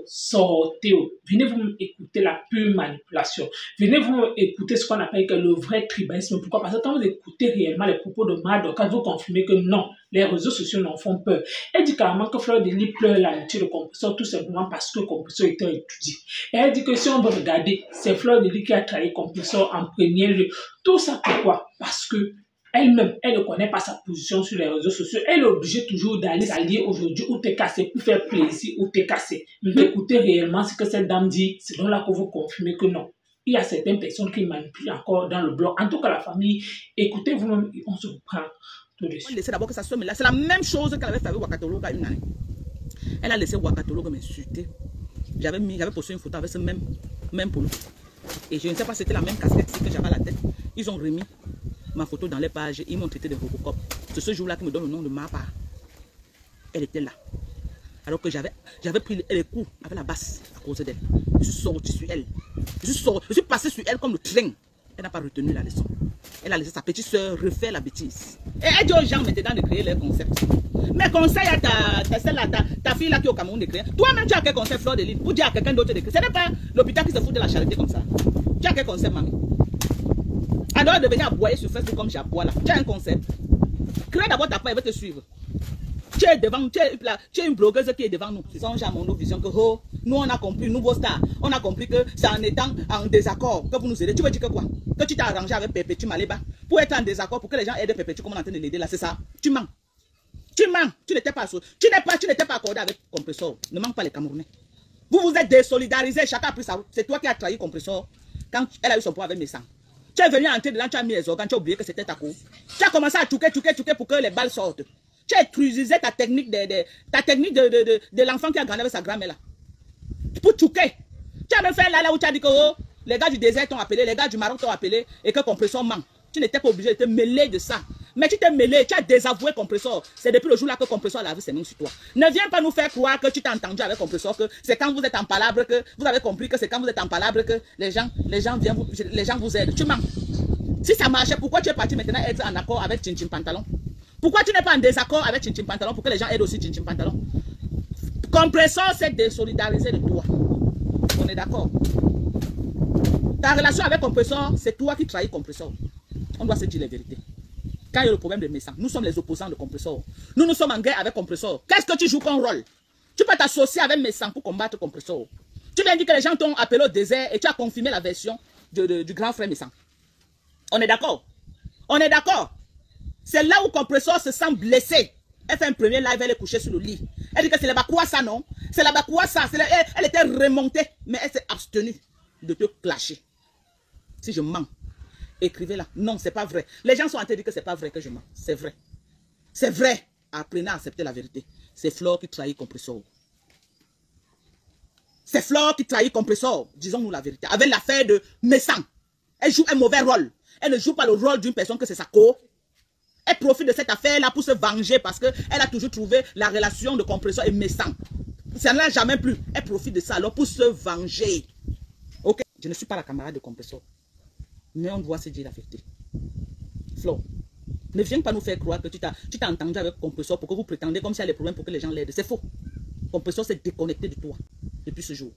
sortez. Venez vous écouter la pure manipulation. Venez vous écouter ce qu'on appelle que le vrai tribalisme. Pourquoi? Parce que quand vous écoutez réellement les propos de Madoka, vous confirmez que non, les réseaux sociaux n'en font peur. Elle dit carrément que Fleur de Lis pleure l'amitié de Compressor tout simplement parce que Compressor était étudié. Et elle dit que si on veut regarder, c'est Fleur de Lis qui a trahi Compressor en premier lieu. Tout ça pourquoi? Parce que elle-même, elle ne connaît pas sa position sur les réseaux sociaux. Elle est obligée toujours d'aller s'allier aujourd'hui ou t'es cassé pour faire plaisir ou t'es cassé. Mais écoutez réellement ce que cette dame dit, c'est donc là que vous confirmez que non. Il y a certaines personnes qui manipulent encore dans le blog. En tout cas, la famille, écoutez vous-même, on se reprend tout de suite. Laissez d'abord que ça se là. C'est la même chose qu'elle avait fait avec Wakatologa une année. Elle a laissé Wakatologa m'insulter. J'avais posté une photo avec ce même polo. Et je ne sais pas si c'était la même casquette que j'avais à la tête. Ils ont remis ma photo dans les pages, ils m'ont traité de Robocop. C'est ce jour-là qui me donne le nom de ma part. Elle était là. Alors que j'avais pris les coups avec la basse à cause d'elle. Je suis sorti sur elle. Je suis passé sur elle comme le train. Elle n'a pas retenu la leçon. Elle a laissé sa petite soeur refaire la bêtise. Et elle dit aux gens maintenant de créer leurs concepts. Mais conseil à ta fille là qui est au Cameroun de créer. Toi-même, tu as quel concept, Fleur de Lis, pour dire à quelqu'un d'autre de créer. Ce n'est pas l'hôpital qui se fout de la charité comme ça. Tu as quel concept, mamie? Alors de venir aboyer sur Facebook comme j'aboie là. Tu as un concept. Crée d'abord ta page, elle va te suivre. Tu es devant, tu es une blogueuse qui est devant nous. C'est ça, j'ai mon vision que oh, nous on a compris, nouveau star, on a compris que c'est en étant en désaccord que vous nous aidez. Tu veux dire que quoi? Que tu t'es arrangé avec Perpétue Maléba pour être en désaccord, pour que les gens aident Perpétue comme on est en train de l'aider là, c'est ça? Tu mens. Tu mens. Tu n'étais pas accordé avec Compressor. Ne manque pas les Camerounais. Vous vous êtes désolidarisés, chacun a pris sa route. C'est toi qui as trahi Compressor quand elle a eu son pouvoir avec Messan. Tu es venu entrer dedans, tu as mis les organes, tu as oublié que c'était ta cour. Tu as commencé à touquer pour que les balles sortent. Tu as utilisé ta technique de l'enfant qui a grandi avec sa grand-mère là. Pour touquer. Tu as même fait là où tu as dit que oh, les gars du désert t'ont appelé, les gars du Maroc t'ont appelé et que Compressor ment. Tu n'étais pas obligé de te mêler de ça. Mais tu t'es mêlé, tu as désavoué Compressor. C'est depuis le jour là que Compressor a lavé ses mains sur toi. Ne viens pas nous faire croire que tu t'es entendu avec Compressor, que c'est quand vous êtes en palabre que vous avez compris que c'est quand vous êtes en palabre que les gens vous aident. Tu mens. Si ça marchait, pourquoi tu es parti maintenant être en accord avec Chin Chin Pantalon? Pourquoi tu n'es pas en désaccord avec Chin Chin Pantalon pour que les gens aident aussi Chin Chin Pantalon? Compressor s'est désolidarisé de toi. On est d'accord. Ta relation avec Compressor, c'est toi qui trahis Compressor. On doit se dire la vérité. Quand il y a le problème de Messan, nous sommes les opposants de Compressor. Nous sommes en guerre avec Compressor. Qu'est-ce que tu joues comme rôle? Tu peux t'associer avec Messan pour combattre Compressor. Tu viens dire que les gens t'ont appelé au désert et tu as confirmé la version du grand frère Messan. On est d'accord? On est d'accord? C'est là où Compressor se sent blessé. Elle fait un premier live, elle est couchée sur le lit. Elle dit que c'est la Bakouassa, non? C'est la Bakouassa. Elle était remontée, mais elle s'est abstenue de te clasher. Si je mens, écrivez là. Non, c'est pas vrai. Les gens sont en train de dire que c'est pas vrai que je mens. C'est vrai. C'est vrai. Apprenez à accepter la vérité. C'est Flore qui trahit Compressor. C'est Flore qui trahit Compressor. Disons-nous la vérité. Avec l'affaire de Messan. Elle joue un mauvais rôle. Elle ne joue pas le rôle d'une personne que c'est sa co. Elle profite de cette affaire-là pour se venger parce qu'elle a toujours trouvé la relation de Compressor et Messan. Ça ne l'a jamais plu. Elle profite de ça alors pour se venger. Ok? Je ne suis pas la camarade de Compressor. Mais on doit se dire la vérité. Flo, ne viens pas nous faire croire que tu t'es entendu avec Compressor pour que vous prétendez comme s'il y a des problèmes pour que les gens l'aident. C'est faux. Compressor s'est déconnecté de toi depuis ce jour.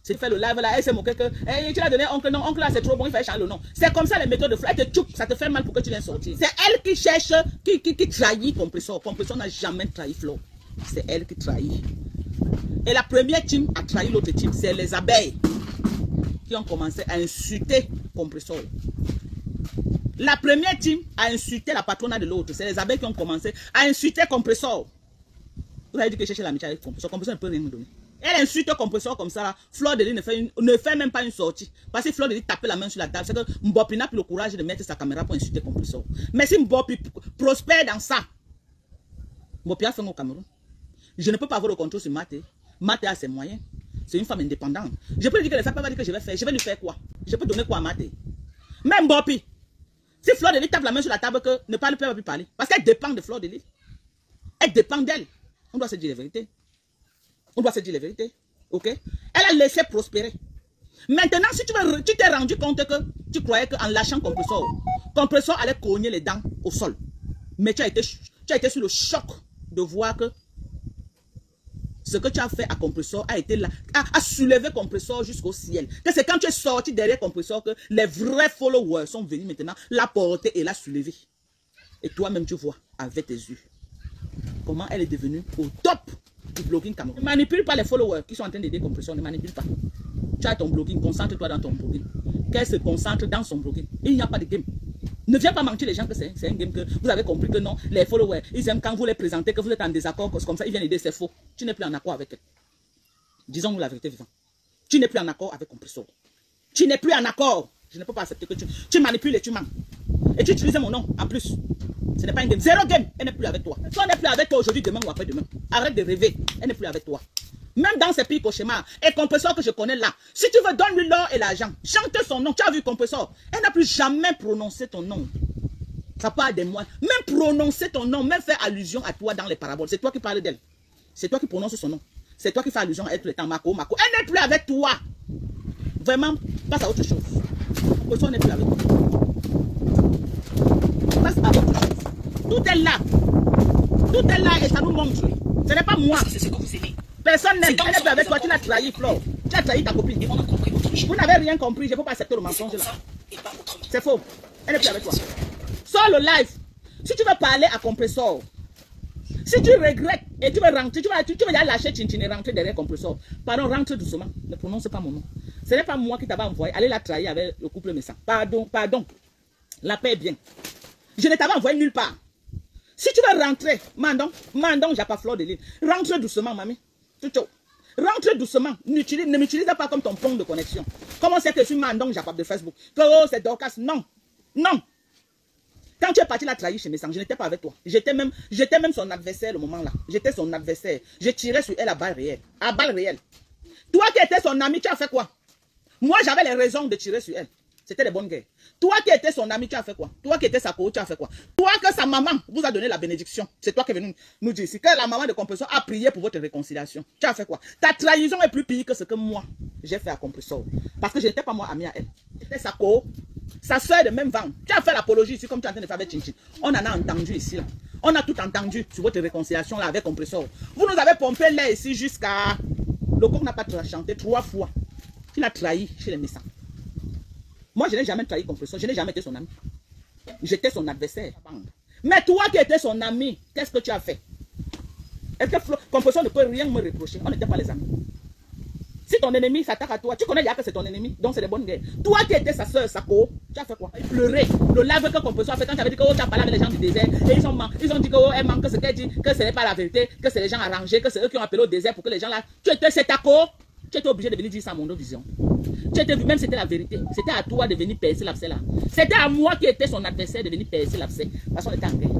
C'est fait le live là, elle s'est moquée que hey, tu l'as donné oncle, non, oncle là c'est trop bon, il fait changer le nom. C'est comme ça les méthodes de Flo. Elle te tchoupe, ça te fait mal pour que tu viennes sortir. C'est elle qui cherche, qui trahit Compressor. Compressor n'a jamais trahi Flo. C'est elle qui trahit. Et la première team a trahi l'autre team, c'est les abeilles qui ont commencé à insulter Compressor. La première team a insulté la patronne de l'autre. C'est les abeilles qui ont commencé à insulter Compressor. Vous avez dit que chercher l'amitié avec Compressor. Compressor ne peut rien nous donner. Elle insulte Compressor comme ça là. Fleur de Lis ne fait même pas une sortie. Parce que Fleur de Lis tape la main sur la table. C'est que Mbopi n'a plus le courage de mettre sa caméra pour insulter Compressor. Mais si Mbopi prospère dans ça, Mbopi a fait au Cameroun. Je ne peux pas avoir le contrôle sur Maté. Maté a ses moyens. C'est une femme indépendante. Je peux lui dire que les femmes peuvent pas dire que je vais faire. Je vais lui faire quoi? Je peux donner quoi à Maté? Même Mbopi. Si Fleur de Lis tape la main sur la table, que ne parle plus parler. Parce qu'elle dépend de Fleur de Lis. Elle dépend d'elle. On doit se dire la vérité. On doit se dire la vérité. Ok? Elle a laissé prospérer. Maintenant, si tu t'es rendu compte que tu croyais qu'en lâchant Compressor allait cogner les dents au sol. Mais tu as été sur le choc de voir que ce que tu as fait à Compressor a été là, a soulevé Compressor jusqu'au ciel. Que c'est quand tu es sorti derrière Compressor que les vrais followers sont venus maintenant la porter et la soulever. Et toi-même, tu vois avec tes yeux comment elle est devenue au top du blogging Cameroun. Ne manipule pas les followers qui sont en train d'aider Compressor, ne manipule pas. Tu as ton blogging, concentre-toi dans ton blogging. Qu'elle se concentre dans son blogging. Il n'y a pas de game. Ne viens pas mentir les gens que c'est un game, que vous avez compris que non, les followers, ils aiment quand vous les présentez, que vous êtes en désaccord, comme ça, ils viennent aider, c'est faux. Tu n'es plus en accord avec elle. Disons-nous la vérité vivante. Tu n'es plus en accord avec Compressor. Tu n'es plus en accord. Je ne peux pas accepter que tu manipules et tu mens. Et tu utilises mon nom en plus. Ce n'est pas un game. Zéro game. Elle n'est plus avec toi. Elle n'est plus avec toi aujourd'hui, demain ou après-demain. Arrête de rêver. Elle n'est plus avec toi. Même dans ces pays cauchemars, et Compressor que je connais là, si tu veux, donne-lui l'or et l'argent. Chante son nom. Tu as vu Compressor? Elle n'a plus jamais prononcé ton nom. Ça part des mois. Même prononcer ton nom, même faire allusion à toi dans les paraboles. C'est toi qui parles d'elle. C'est toi qui prononces son nom. C'est toi qui fais allusion à elle tout le temps. Marco, Marco. Elle n'est plus avec toi. Vraiment, passe à autre chose. Compressor n'est plus avec toi. Passe à autre chose. Tout est là. Tout est là et ça nous montre. Ce n'est pas moi. C'est ce que vous aimez. Personne n'aime. Elle n'est plus avec toi. Tu l'as trahi, Flo. Tu as trahi ta copine. Et on a compris autre chose. Vous n'avez rien compris. Je ne peux pas accepter le mensonge là. Et pas autrement. C'est faux. Elle n'est plus avec toi. Sors le live. Si tu veux parler à Compressor, si tu regrettes et tu veux rentrer, tu veux aller lâcher Chinchin et rentrer derrière Compressor, pardon, rentre doucement. Ne prononce pas mon nom. Ce n'est pas moi qui t'avais envoyé. Allez la trahir avec le couple Messant. Pardon, pardon. La paix est bien. Je ne t'avais envoyé nulle part. Si tu veux rentrer, Mandon, j'ai pas fleur de l'île. Rentre doucement, mamie. Rentre doucement. Ne m'utilise pas comme ton pont de connexion. Comment c'est que je suis Mandon, j'ai pas de Facebook? Que oh, c'est Dorcas. Non. Non. Quand tu es parti la trahir chez Messang, je n'étais pas avec toi. J'étais même son adversaire le moment là. J'étais son adversaire. Je tirais sur elle à balles réelles. À balles réelles. Toi qui étais son ami, tu as fait quoi? Moi, j'avais les raisons de tirer sur elle. C'était des bonnes guerres. Toi qui étais son ami, tu as fait quoi? Toi qui étais sa co, tu as fait quoi? Toi que sa maman vous a donné la bénédiction. C'est toi qui es venu nous dire ici. Que la maman de Compressor a prié pour votre réconciliation. Tu as fait quoi? Ta trahison est plus pire que ce que moi, j'ai fait à Compressor. Parce que je n'étais pas moi ami à elle. C'était sa co, sa soeur de même vent. Tu as fait l'apologie ici comme tu es en train de faire avec Chinchin. On en a entendu ici là. On a tout entendu sur votre réconciliation là avec Compressor. Vous nous avez pompé l'air ici jusqu'à... Le coq n'a pas chanté 3 fois. Tu l'as trahi chez les Messants. Moi, je n'ai jamais trahi Compressor. Je n'ai jamais été son ami. J'étais son adversaire. Mais toi qui étais son ami, qu'est-ce que tu as fait? Est-ce que Compressor ne peut rien me reprocher? On n'était pas les amis. Si ton ennemi s'attaque à toi, tu connais que c'est ton ennemi, donc c'est des bonnes guerres. Toi qui étais sa soeur, sa co, tu as fait quoi? Il pleurait. Le live que Compressor a fait quand tu avais dit que tu as parlé avec les gens du désert. Et ils ont dit qu'elle manque ce qu'elle dit, que ce n'est pas la vérité, que c'est les gens arrangés, que c'est eux qui ont appelé au désert pour que les gens là. Tu étais c'est ta co. Tu étais obligé de venir dire ça à mon vision. Tu étais vu, même c'était la vérité. C'était à toi de venir percer l'abcès là. C'était à moi qui était son adversaire de venir percer l'abcès. Parce qu'on était en guerre.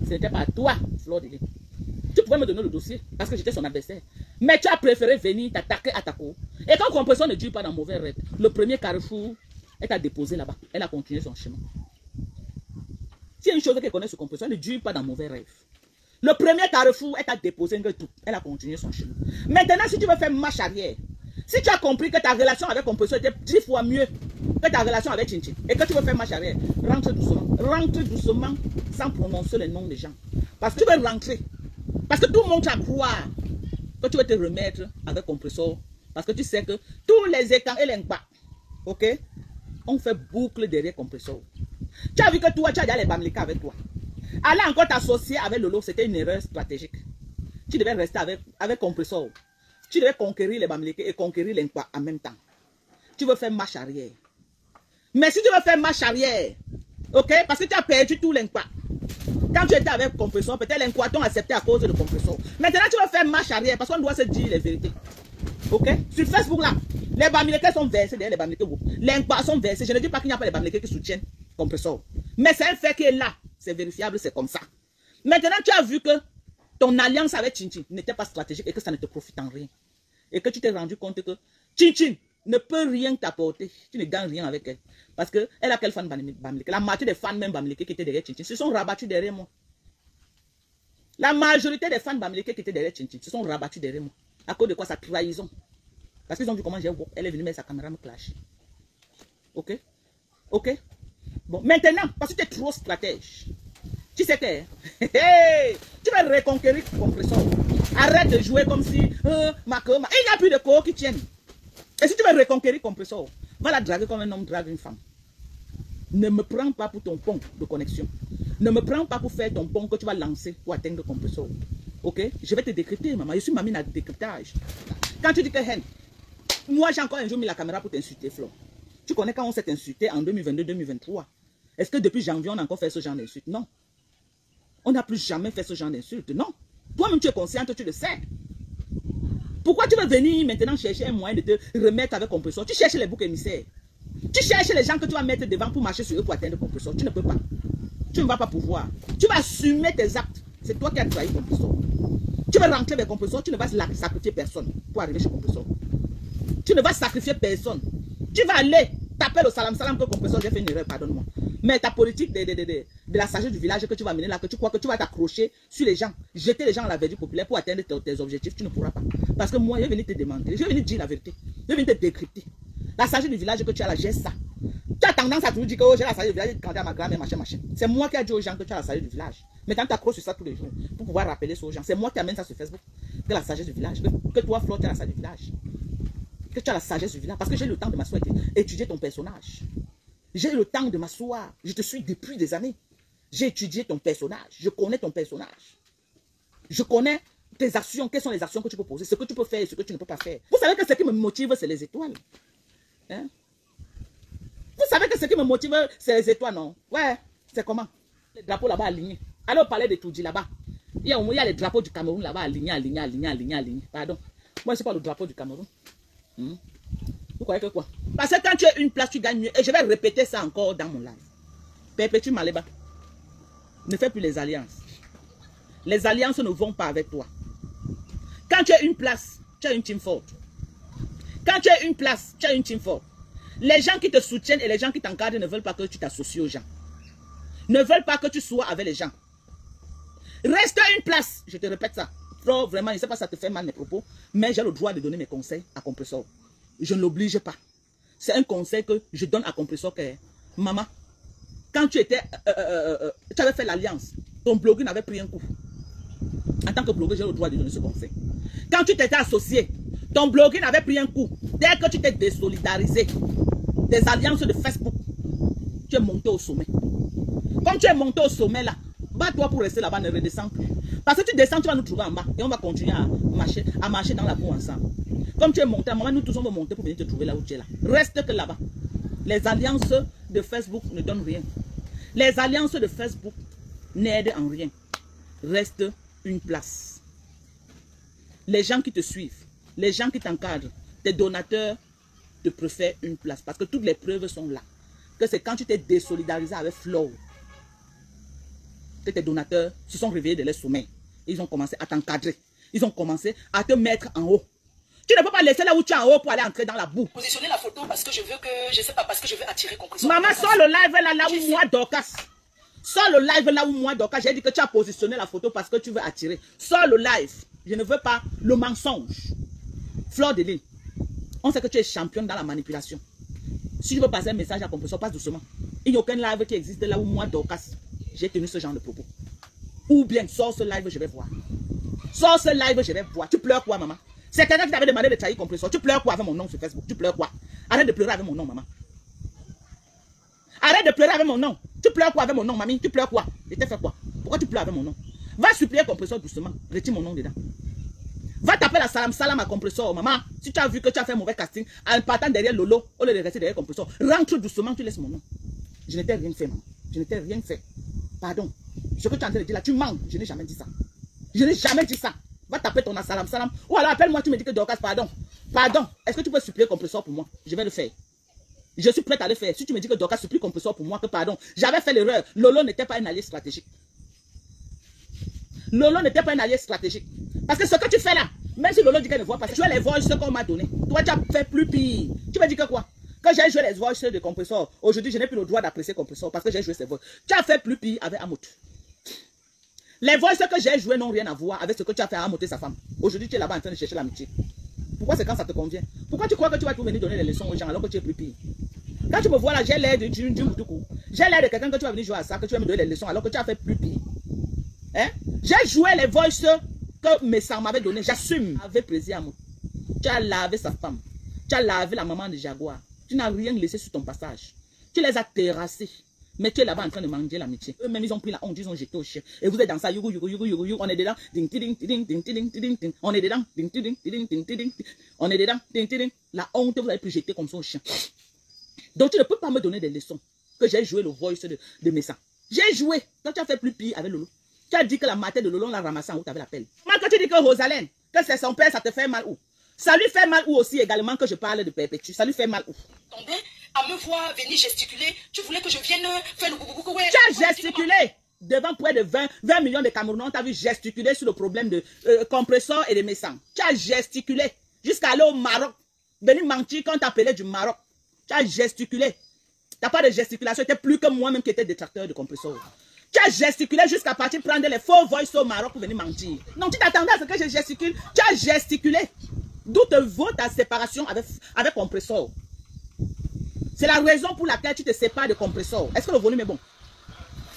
Ce n'était pas à toi, Fleur de Lille. Tu pouvais me donner le dossier parce que j'étais son adversaire. Mais tu as préféré venir t'attaquer à ta cour. Et quand Compressor ne dure pas dans mauvais rêve, le premier carrefour, elle t'a déposé là-bas. Elle a continué son chemin. S'il y a une chose qu'elle connaît sur Compressor, elle ne dure pas dans mauvais rêve. Le premier carrefour, elle t'a déposé tout. Elle a continué son chemin. Maintenant, si tu veux faire marche arrière, si tu as compris que ta relation avec Compressor était 10 fois mieux que ta relation avec Chinchin, et que tu veux faire marche arrière, rentre doucement. Rentre doucement sans prononcer les noms des gens. Parce que tu veux rentrer. Parce que tout le monde va croire que tu vas te remettre avec Compressor. Parce que tu sais que tous les étangs et les n'pas, ok, on fait boucle derrière Compressor. Tu as vu que toi, tu as déjà les Bamileka avec toi. Aller encore t'associer avec Lolo, c'était une erreur stratégique. Tu devais rester avec Compressor. Tu devais conquérir les Bamileke et conquérir les n'pas en même temps. Tu veux faire marche arrière. Mais si tu veux faire marche arrière, ok, parce que tu as perdu tous les n'pas. Quand tu étais avec Compressor, peut-être les n'pas t'ont accepté à cause de Compressor. Maintenant, tu veux faire marche arrière parce qu'on doit se dire les vérités. Ok? Sur Facebook là, les Bamileke sont versés derrière les Bamileke. Les n'pas sont versés. Je ne dis pas qu'il n'y a pas les Bamileke qui soutiennent Compressor. Mais c'est un fait qui est là. C'est vérifiable, c'est comme ça. Maintenant, tu as vu que ton alliance avec Chinchin n'était pas stratégique et que ça ne te profite en rien. Et que tu t'es rendu compte que Chinchin ne peut rien t'apporter. Tu ne gagnes rien avec elle. Parce qu'elle a quel fan Bamileke? La moitié des fans même Bamileke qui étaient derrière Chinchin se sont rabattus derrière moi. La majorité des fans Bamileke qui étaient derrière Chinchin se sont rabattus derrière moi. À cause de quoi? Sa trahison. Parce qu'ils ont vu comment j'ai walk. Elle est venue mettre sa caméra me clasher. Ok? Ok? Bon, maintenant, parce que tu es trop stratège. Tu sais que tu vas reconquérir compresseur. Arrête de jouer comme si il n'y a plus de corps qui tiennent. Et si tu veux reconquérir compresseur, va la draguer comme un homme drague une femme. Ne me prends pas pour ton pont de connexion. Ne me prends pas pour faire ton pont que tu vas lancer pour atteindre le compresseur. Ok? Je vais te décrypter, maman. Je suis mamie à décryptage. Quand tu dis que moi j'ai encore un jour mis la caméra pour t'insulter, Flo. Tu connais quand on s'est insulté en 2022-2023? Est-ce que depuis janvier on a encore fait ce genre d'insulte? Non. On n'a plus jamais fait ce genre d'insulte. Non. Toi-même tu es consciente, tu le sais. Pourquoi tu veux venir maintenant chercher un moyen de te remettre avec compresseur? Tu cherches les boucs émissaires. Tu cherches les gens que tu vas mettre devant pour marcher sur eux pour atteindre le compresseur. Tu ne peux pas. Tu ne vas pas pouvoir. Tu vas assumer tes actes. C'est toi qui as trahi compresseur. Tu vas rentrer vers compresseur. Tu ne vas sacrifier personne pour arriver chez compresseur. Tu ne vas sacrifier personne. Tu vas aller taper le salam que compresseur, j'ai fait une erreur, pardonne-moi. Mais ta politique de la sagesse du village que tu vas mener là, que tu crois que tu vas t'accrocher sur les gens, jeter les gens à la verdure populaire pour atteindre tes objectifs, tu ne pourras pas. Parce que moi, je vais venir te demander, je vais venir te dire la vérité. Je vais venir te décrypter. La sagesse du village que tu as là, j'ai ça. Tu as tendance à toujours dire que oh, j'ai la sagesse du village, quand à ma grand-mère, machin. C'est moi qui ai dit aux gens que tu as la sagesse du village. Mais quand tu accroches sur ça tous les jours, pour pouvoir rappeler ça aux gens, c'est moi qui amène ça sur Facebook, que la sagesse du village, que toi, Flo, tu as la sagesse du village. Que tu as la sagesse du village. Parce que j'ai le temps de m'asseoir et étudier ton personnage. J'ai le temps de m'asseoir. Je te suis depuis des années. J'ai étudié ton personnage. Je connais ton personnage. Je connais tes actions. Quelles sont les actions que tu peux poser? Ce que tu peux faire et ce que tu ne peux pas faire. Vous savez que ce qui me motive, c'est les étoiles. Hein? Vous savez que ce qui me motive, c'est les étoiles, non? Ouais. C'est comment? Les drapeaux là-bas alignés. Allez au palais de Toudji là-bas. Il y a les drapeaux du Cameroun là-bas alignés. Pardon. Moi, je sais pas le drapeau du Cameroun. Vous croyez que quoi? Parce que quand tu as une place, tu gagnes mieux. Et je vais répéter ça encore dans mon live. Perpétue Maléba. Ne fais plus les alliances. Les alliances ne vont pas avec toi. Quand tu as une place, tu as une team forte. Quand tu as une place, tu as une team forte. Les gens qui te soutiennent et les gens qui t'encadrent ne veulent pas que tu t'associes aux gens. Ne veulent pas que tu sois avec les gens. Reste à une place. Je te répète ça. Flo, vraiment, je ne sais pas si ça te fait mal mes propos, mais j'ai le droit de donner mes conseils à compresseur. Je ne l'oblige pas. C'est un conseil que je donne à compresseur que, maman, quand tu étais, tu avais fait l'alliance, ton blogueur n'avait pris un coup. En tant que blogueur, j'ai le droit de donner ce conseil. Quand tu t'étais associé, ton blogueur n'avait pris un coup. Dès que tu t'es désolidarisé des alliances de Facebook, tu es monté au sommet. Comme tu es monté au sommet là, bats-toi pour rester là-bas, ne redescends plus. Parce que tu descends, tu vas nous trouver en bas. Et on va continuer à marcher dans la boue ensemble. Comme tu es monté, à un moment, nous tous on va monter pour venir te trouver là où tu es là. Reste que là-bas. Les alliances de Facebook ne donnent rien. Les alliances de Facebook n'aident en rien. Reste une place. Les gens qui te suivent, les gens qui t'encadrent, tes donateurs te préfèrent une place. Parce que toutes les preuves sont là. Que c'est quand tu t'es désolidarisé avec Flo que tes donateurs se sont réveillés de leur sommeil. Ils ont commencé à t'encadrer. Ils ont commencé à te mettre en haut. Tu ne peux pas laisser là où tu es en haut pour aller entrer dans la boue. Positionner la photo parce que je veux que, je sais pas, parce que je veux attirer compresseur. Maman, sors le live là où moi, Dorcas. Sors le live là où moi, Dorcas. J'ai dit que tu as positionné la photo parce que tu veux attirer. Sors le live. Je ne veux pas le mensonge. Fleur de Lille, on sait que tu es championne dans la manipulation. Si je veux passer un message à compresseur, passe doucement. Il n'y a aucun live qui existe là où moi, Dorcas, j'ai tenu ce genre de propos. Ou bien, sors ce live, je vais voir. Sors ce live, je vais voir. Tu pleures quoi, maman? C'est quelqu'un qui t'avait demandé de trahir compresseur. Tu pleures quoi avec mon nom sur Facebook? Tu pleures quoi? Arrête de pleurer avec mon nom, maman. Arrête de pleurer avec mon nom. Tu pleures quoi avec mon nom, mamie? Tu pleures quoi? Je t'ai fait quoi? Pourquoi tu pleures avec mon nom? Va supplier compresseur doucement. Retire mon nom dedans. Va taper la salam à compresseur, maman. Si tu as vu que tu as fait un mauvais casting en partant derrière Lolo, au lieu de rester derrière compresseur, rentre doucement, tu laisses mon nom. Je n'étais rien fait, maman. Je n'étais rien fait. Pardon. Ce que tu es en train de dire là, tu mens. Je n'ai jamais dit ça. Je n'ai jamais dit ça. Va taper ton salam. Ou alors appelle-moi, tu me dis que Dorcas, pardon. Pardon. Est-ce que tu peux supplier compresseur pour moi? Je vais le faire. Je suis prête à le faire. Si tu me dis que Dorcas supplie compresseur pour moi, que pardon. J'avais fait l'erreur. Lolo n'était pas un allié stratégique. Lolo n'était pas un allié stratégique. Parce que ce que tu fais là, même si Lolo dit qu'elle ne voit pas, tu as les voices qu'on m'a donné. Toi, tu as fait plus pire. Tu me dis que quoi? Quand j'ai joué les voices de compresseur, aujourd'hui, je n'ai plus le droit d'apprécier compresseur parce que j'ai joué ces voices. Tu as fait plus pire avec Amout. Les voices que j'ai jouées n'ont rien à voir avec ce que tu as fait à Amout et sa femme. Aujourd'hui, tu es là-bas en train de chercher l'amitié. Pourquoi c'est quand ça te convient? Pourquoi tu crois que tu vas tout venir donner les leçons aux gens alors que tu es plus pire? Quand tu me vois là, j'ai l'air du Moutoukou. J'ai l'air de quelqu'un que tu vas venir jouer à ça, que tu vas me donner les leçons alors que tu as fait plus pire. Hein? J'ai joué les voices que mes sangs m'avaient donné. J'assume. Avec plaisir à moi. Tu as lavé sa femme. Tu as lavé la maman de Jaguar. Tu n'as rien laissé sur ton passage. Tu les as terrassés. Mais tu es là-bas en train de manger l'amitié. Eux-mêmes, ils ont pris la honte, ils ont jeté au chien. Et vous êtes dans ça, on est dedans, on est dedans, on est dedans, la honte, vous avez pu jeter comme ça au chien. Donc tu ne peux pas me donner des leçons que j'ai joué le voice de mes sangs. J'ai joué. Quand tu as fait plus pire avec Lolo, tu as dit que la matin de Lolo, on l'a ramassé en haut, tu avais la pelle. Moi, quand tu dis que Rosalène, que c'est son père, ça te fait mal où? Ça lui fait mal où aussi également que je parle de Perpétue? Ça lui fait mal où? Attendez, à me voir venir gesticuler, tu voulais que je vienne faire le boubou. Ouais, tu as gesticulé devant près de 20 millions de Camerounais. On t'a vu gesticuler sur le problème de compresseur et de Messan. Tu as gesticulé jusqu'à aller au Maroc. Venir mentir quand t'appelais du Maroc. Tu as gesticulé. Tu n'as pas de gesticulation. Tu es plus que moi-même qui était détracteur de compresseur. Tu as gesticulé jusqu'à partir prendre les faux voices au Maroc pour venir mentir. Non, tu t'attendais à ce que je gesticule. Tu as gesticulé. D'où te vaut ta séparation avec compresseur. C'est la raison pour laquelle tu te sépares de compresseur. Est-ce que le volume est bon?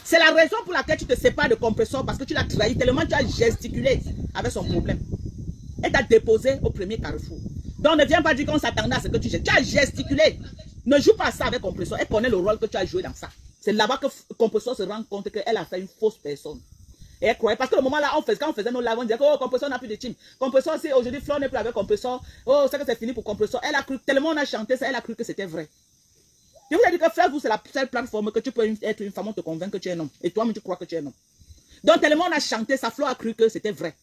C'est la raison pour laquelle tu te sépares de compresseur parce que tu l'as trahi tellement tu as gesticulé avec son problème. Elle t'a déposé au premier carrefour. Donc ne viens pas dire qu'on s'attendait à ce que tu gestes. Tu as gesticulé. Ne joue pas ça avec compresseur. Elle connaît le rôle que tu as joué dans ça. C'est là-bas que compresseur se rend compte qu'elle a fait une fausse personne. Et elle croyait, parce que le moment là, quand on faisait nos lives, on disait que oh, compresseur n'a plus de team. Compresseur, si aujourd'hui Flore n'est plus avec compresseur, oh, c'est que c'est fini pour compresseur. Elle a cru, tellement on a chanté ça, elle a cru que c'était vrai. Je vous ai dit que Flore, c'est la seule plateforme que tu peux être une femme, on te convainc que tu es un homme. Et toi-même, tu crois que tu es un homme. Donc, tellement on a chanté ça, Flore a cru que c'était vrai.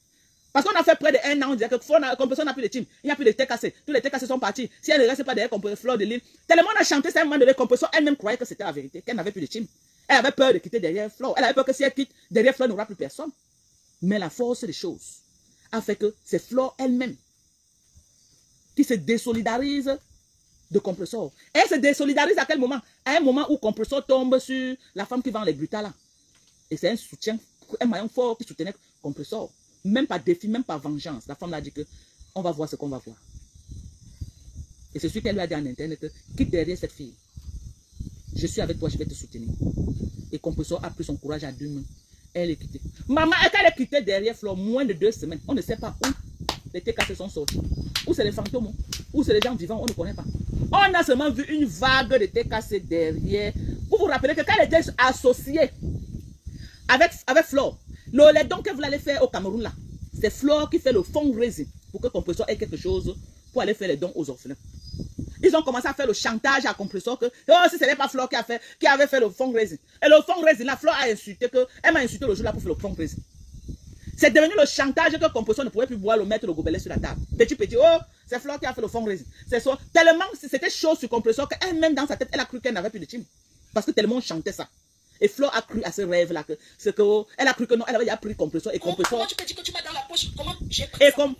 Parce qu'on a fait près de 1 an, on disait que compresseur n'a plus de team. Il n'y a plus de TKC. Tous les TKC sont partis. Si elle ne reste pas derrière Flore de Lille. Tellement on a chanté ça, à un moment donné, compresseur, elle-même croyait que c'était la vérité, qu'elle n'avait plus de team. Elle avait peur de quitter derrière Flore. Elle avait peur que si elle quitte derrière Flore, il n'y aura plus personne. Mais la force des choses a fait que c'est Flore elle-même qui se désolidarise de compresseur. Elle se désolidarise à quel moment? À un moment où compresseur tombe sur la femme qui vend les brutas là. Et c'est un soutien, un maillon fort qui soutenait compresseur. Même pas défi, même pas vengeance. La femme l'a dit que on va voir ce qu'on va voir. Et c'est ce qu'elle lui a dit en internet que quitte derrière cette fille. Je suis avec toi, je vais te soutenir. Et compresseur a pris son courage à 2 mains. Elle est quittée. Maman, elle est quittée derrière Flore moins de 2 semaines. On ne sait pas où les TKC sont sortis. Où c'est les fantômes, où c'est les gens vivants, on ne connaît pas. On a seulement vu une vague de TKC derrière. Vous vous rappelez que quand elle était associée avec Flore, les dons que vous allez faire au Cameroun là, c'est Flore qui fait le fundraising pour que compresseur ait quelque chose pour aller faire les dons aux orphelins. Ils ont commencé à faire le chantage à compresseur que oh, si ce n'est pas Flore qui avait fait le fundraising. Et le fundraising, là, Flore a insulté que elle m'a insulté le jour là pour faire le fundraising. C'est devenu le chantage que compresseur ne pouvait plus boire le mettre le gobelet sur la table. Petit, oh, c'est Flore qui a fait le fundraising. C'est ça. Tellement c'était chaud sur compresseur qu'elle-même dans sa tête, elle a cru qu'elle n'avait plus de team. Parce que tellement on chantait ça. Et Flore a cru à ce rêve-là que elle a cru que non, elle avait déjà pris compresseur et compresseur. Comment tu peux dire que tu m'as dans la poche? Comment j'ai pris et ça? comme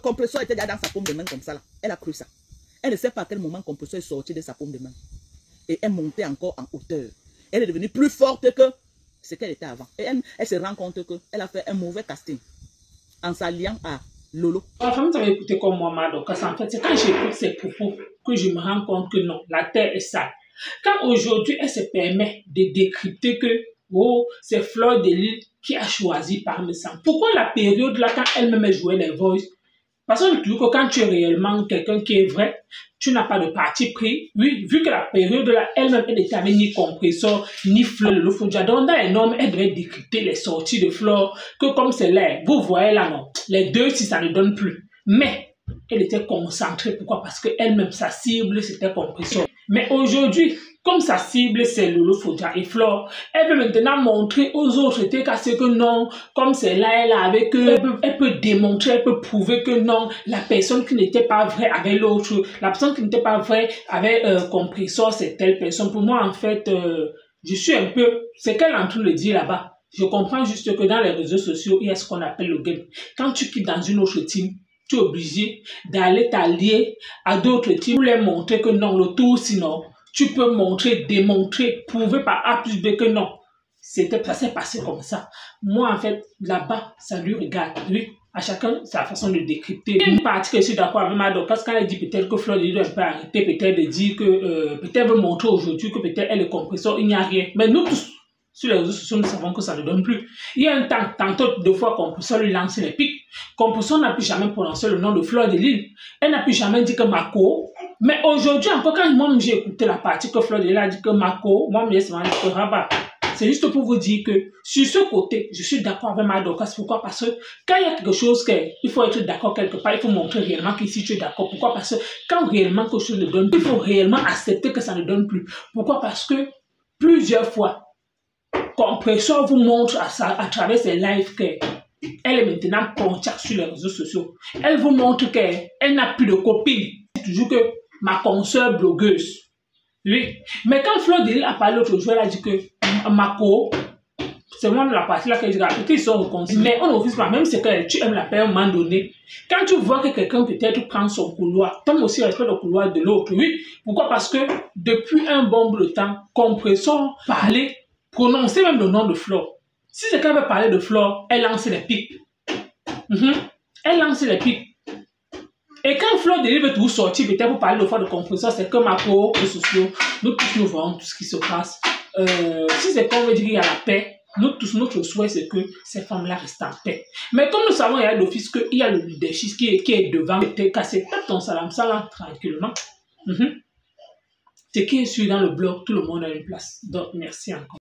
compresseur était déjà dans sa paume de main comme ça là. Elle a cru ça. Elle ne sait pas à quel moment compresseur est sorti de sa paume de main. Et elle montait encore en hauteur. Elle est devenue plus forte que ce qu'elle était avant. Et elle se rend compte qu'elle a fait un mauvais casting en s'alliant à Lolo. La femme, vous avez écouté comme moi, Madoka. En fait, c'est quand j'écoute ces propos que je me rends compte que non, la terre est sale. Quand aujourd'hui, elle se permet de décrypter que oh, c'est Flore de Lille qui a choisi Parmesan. Pourquoi la période là, quand elle-même jouait les voices? Parce que quand tu es réellement quelqu'un qui est vrai, tu n'as pas de parti pris. Oui, vu que la période là, elle-même, elle était avec ni compresseur, ni Flore de Lofoudia. Donc, dans les normes, elle devait décrypter les sorties de Flore, que comme c'est là, vous voyez là, non, les deux, si ça ne donne plus. Mais, elle était concentrée. Pourquoi? Parce qu'elle-même, sa cible, c'était compresseur. Mais aujourd'hui, comme sa cible, c'est Lolo Fodja et Flore, elle veut maintenant montrer aux autres TKC que non, comme c'est là, elle est avec eux, elle peut démontrer, elle peut prouver que non, la personne qui n'était pas vraie avec l'autre, la personne qui n'était pas vraie avec compresseur, c'est telle personne. Pour moi, en fait, je suis un peu, c'est qu'elle est en train de dire là-bas. Je comprends juste que dans les réseaux sociaux, il y a ce qu'on appelle le game. Quand tu quittes dans une autre team, tu es obligé d'aller t'allier à d'autres teams pour leur montrer que non, le tout, sinon, tu peux montrer, démontrer, prouver par A plus B que non. Ça s'est passé comme ça. Moi, en fait, là-bas, ça lui regarde. Oui, à chacun sa façon de décrypter. Il y a une partie que je suis d'accord avec Madoka, parce qu'elle dit peut-être que Flore doit un peu arrêter, peut-être de dire que, peut-être veut montrer aujourd'hui que peut-être elle est compresseur, il n'y a rien. Mais nous tous, sur les réseaux sociaux, nous savons que ça ne donne plus. Il y a un temps, tantôt, deux fois, Compression lui lance les pics. Compression n'a plus jamais prononcé le nom de Fleur de Lys. Elle n'a plus jamais dit que Mako. Mais aujourd'hui, encore quand moi j'ai écouté la partie que Fleur de Lys a dit que Mako, moi j'ai seulement dit que Rabat. C'est juste pour vous dire que sur ce côté, je suis d'accord avec Madoka. Pourquoi? Parce que quand il y a quelque chose qu'il faut être d'accord quelque part, il faut montrer réellement qu'ici tu es d'accord. Pourquoi? Parce que quand réellement quelque chose ne donne plus, il faut réellement accepter que ça ne donne plus. Pourquoi? Parce que plusieurs fois, Compression vous montre à travers ses lives qu'elle est maintenant pontiaque sur les réseaux sociaux. Elle vous montre qu'elle n'a plus de copine. C'est toujours que ma consoeur blogueuse. Oui. Mais quand Fleur de Lys a parlé l'autre jour, elle a dit que Mako, c'est moi la partie là que je dis qu'ils sont réconciliés. Mais on n'office pas, même si tu aimes la paix à un moment donné, quand tu vois que quelqu'un peut-être prend son couloir, tombe aussi respect le couloir de l'autre. Oui. Pourquoi? Parce que depuis un bon bout de temps, Compression parlait, prononçait même le nom de Fleur. Si c'est qu'elle veut parler de Fleur, elle lance les pics. Elle lance les pics. Et quand Fleur de Lys veut tout sortir, peut-être pour parler de fois de Compression, c'est que Mako, les sociaux, nous tous nous voyons tout ce qui se passe. Si c'est qu'on veut dire qu'il y a la paix, nous tous, notre souhait, c'est que ces femmes-là restent en paix. Mais comme nous savons, il y a l'office qu'il y a le leadership qui est devant, t'es cassé, tape ton salam tranquillement. Ce qui est sûr dans le blog, tout le monde a une place. Donc, merci encore.